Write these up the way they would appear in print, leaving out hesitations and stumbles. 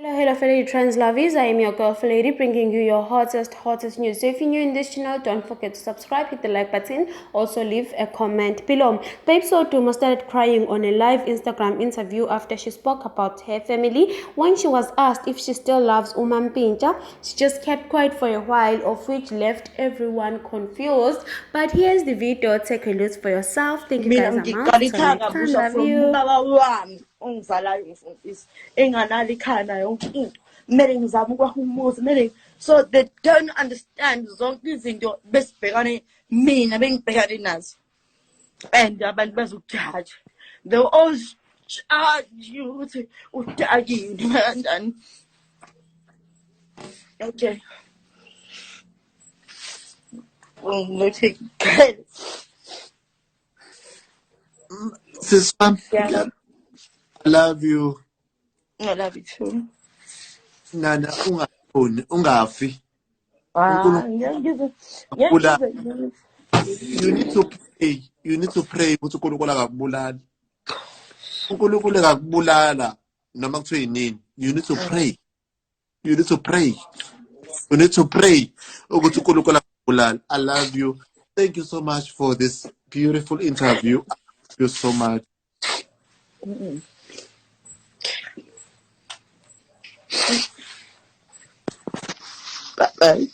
Hello, fellow trans lovies. I am your girl, Lady, bringing you your hottest news. So if you're new in this channel, don't forget to subscribe, hit the like button, also leave a comment below. Babe Wodumo started crying on a live Instagram interview after she spoke about her family. When she was asked if she still loves Pincha, she just kept quiet for a while, of which left everyone confused. But here's the video. Take a look for yourself. Thank you guys so much. Till next time, love you. Ongizalayo umfundisi enganalo ikhanda yonke into kumele ngizame ukwakha umuzi kumele so they don't understand zonke izinto besibhekane mina bengibhekane nazo and abantu bazokujaja they will all judge you ukuthi udakile kanjani. Okay, take care. Sis, Yeah, I love you. I love you too. Nana, ungafi. Ngiyangizwa. You need to pray. You need to pray ukuthi uNkulunkulu akakubulali. uNkulunkulu akakubulala noma kuthiwa yinini. You need to pray. You need to pray. You need to pray ukuthi uNkulunkulu akakubulali. I love you. Thank you so much for this beautiful interview. I love you so much. Bye.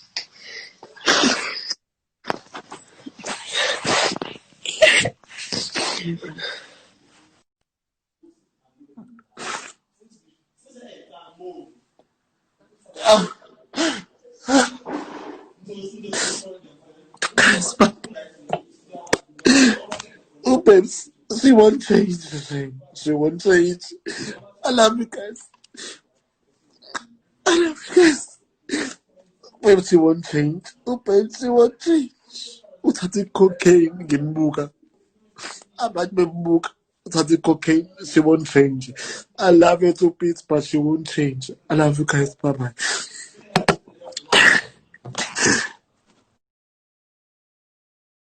Oh, babes, she won't change the thing. She won't change. I love you guys. I love you guys. Babes, she won't change. Oh, babes, she won't change. Uthathe cocaine ngimbuka. Abantu bembuka. Uthathe cocaine. She won't change. I love her to bits, but she won't change. I love you guys. Bye-bye.